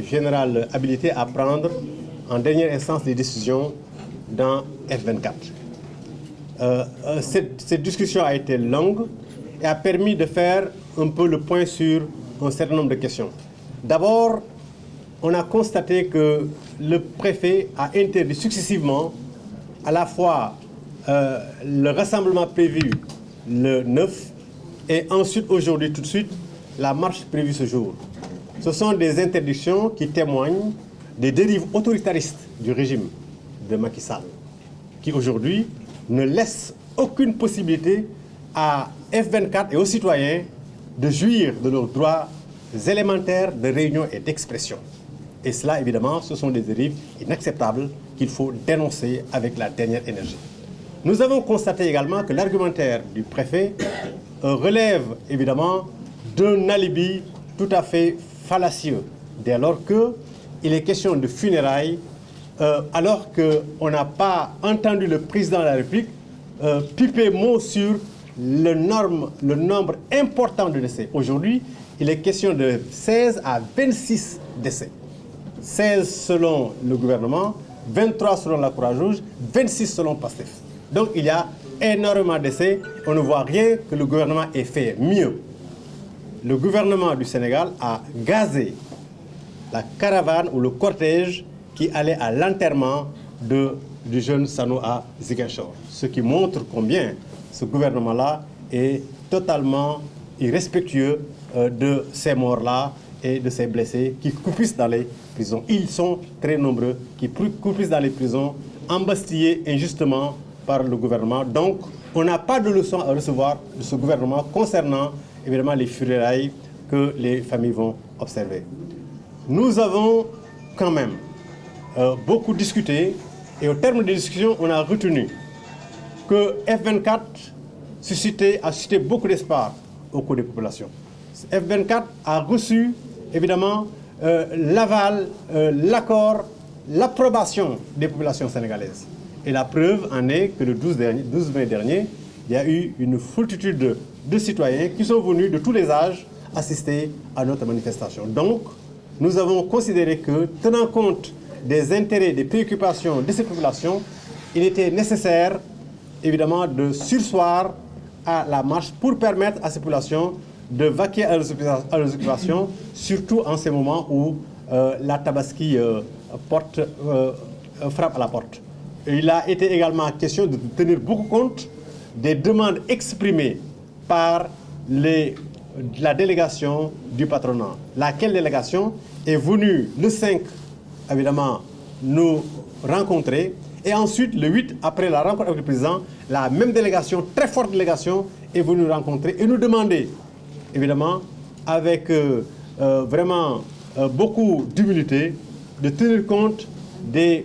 général habilité à prendre en dernière instance les décisions dans F24. Cette discussion a été longue et a permis de faire un peu le point sur un certain nombre de questions. D'abord, on a constaté que le préfet a interdit successivement à la fois le rassemblement prévu le 9 et ensuite, aujourd'hui, tout de suite, la marche prévue ce jour. Ce sont des interdictions qui témoignent des dérives autoritaristes du régime de Macky Sall, qui aujourd'hui ne laisse aucune possibilité à F24 et aux citoyens de jouir de leurs droits élémentaires de réunion et d'expression. Et cela, évidemment, ce sont des dérives inacceptables qu'il faut dénoncer avec la dernière énergie. Nous avons constaté également que l'argumentaire du préfet relève, évidemment, d'un alibi tout à fait fallacieux, dès lors qu'il est question de funérailles, alors qu'on n'a pas entendu le président de la République piper mot sur le nombre important de décès. Aujourd'hui, il est question de 16 à 26 décès. 16 selon le gouvernement, 23 selon la Croix-Rouge, 26 selon PASTEF. Donc il y a énormément de décès. On ne voit rien que le gouvernement ait fait mieux. Le gouvernement du Sénégal a gazé la caravane ou le cortège qui allait à l'enterrement du jeune Sano à Ziguinchor. Ce qui montre combien ce gouvernement-là est totalement irrespectueux de ces morts-là et de ces blessés qui croupissent dans les prisons. Ils sont très nombreux qui croupissent dans les prisons, embastillés injustement par le gouvernement. Donc, on n'a pas de leçon à recevoir de ce gouvernement concernant évidemment les funérailles que les familles vont observer. Nous avons quand même beaucoup discuté et au terme des discussions, on a retenu que F24 a suscité beaucoup d'espoir au cours des populations. F24 a reçu évidemment l'aval, l'accord, l'approbation des populations sénégalaises. Et la preuve en est que le 12 mai dernier, il y a eu une foultitude de citoyens qui sont venus de tous les âges assister à notre manifestation. Donc, nous avons considéré que, tenant compte des intérêts, des préoccupations de ces populations, il était nécessaire, évidemment, de surseoir à la marche pour permettre à ces populations de vaquer à leurs occupations, surtout en ces moments où la Tabaski frappe à la porte. Et il a été également question de tenir beaucoup compte des demandes exprimées par la délégation du patronat. Laquelle délégation est venue le 5, évidemment, nous rencontrer. Et ensuite, le 8, après la rencontre avec le président, la même délégation, très forte délégation, est venue nous rencontrer et nous demander, évidemment, avec vraiment beaucoup d'humilité, de tenir compte des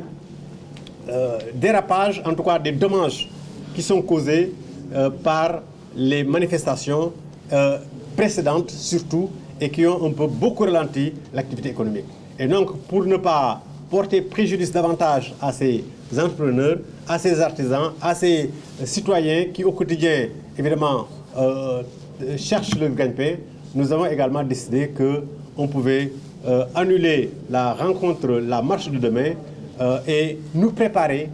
dérapages, en tout cas des dommages qui sont causés par les manifestations précédentes surtout et qui ont un peu beaucoup ralenti l'activité économique. Et donc pour ne pas porter préjudice davantage à ces entrepreneurs, à ces artisans, à ces citoyens qui au quotidien évidemment cherchent le gagne-pain, nous avons également décidé qu'on pouvait annuler la rencontre, la marche de demain et nous préparer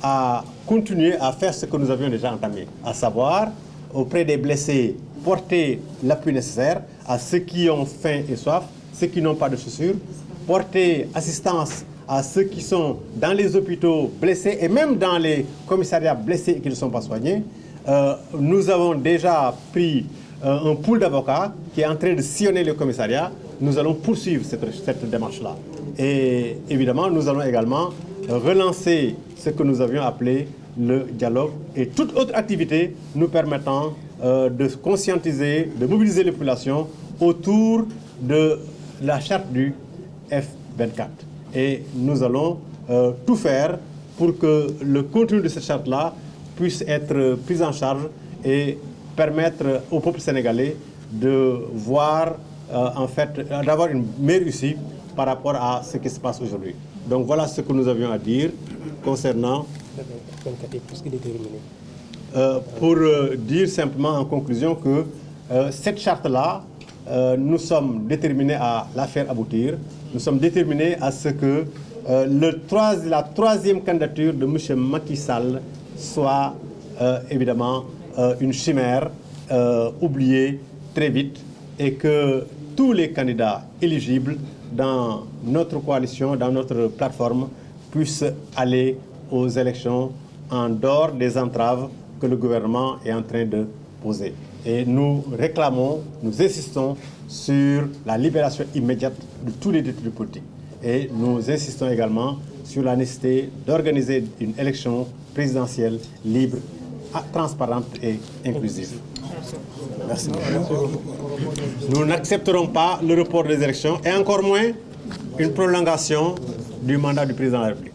à continuer à faire ce que nous avions déjà entamé, à savoir, auprès des blessés, porter l'appui nécessaire à ceux qui ont faim et soif, ceux qui n'ont pas de chaussures, porter assistance à ceux qui sont dans les hôpitaux blessés et même dans les commissariats blessés et qui ne sont pas soignés. Nous avons déjà pris un pool d'avocats qui est en train de sillonner le commissariat. Nous allons poursuivre cette démarche-là. Et évidemment, nous allons également relancer ce que nous avions appelé le dialogue et toute autre activité nous permettant de conscientiser, de mobiliser les populations autour de la charte du F24. Et nous allons tout faire pour que le contenu de cette charte-là puisse être pris en charge et permettre au peuple sénégalais de voir, en fait, d'avoir une meilleure issue par rapport à ce qui se passe aujourd'hui. Donc voilà ce que nous avions à dire concernant... pour dire simplement en conclusion que cette charte-là nous sommes déterminés à la faire aboutir. Nous sommes déterminés à ce que la troisième candidature de M. Macky Sall soit évidemment une chimère oubliée très vite et que tous les candidats éligibles dans notre coalition, dans notre plateforme, puissent aller aux élections en dehors des entraves que le gouvernement est en train de poser. Et nous réclamons, nous insistons sur la libération immédiate de tous les détenus politiques. Et nous insistons également sur la nécessité d'organiser une élection présidentielle libre, transparente et inclusive. Merci. Nous n'accepterons pas le report des élections et encore moins une prolongation du mandat du président de la République.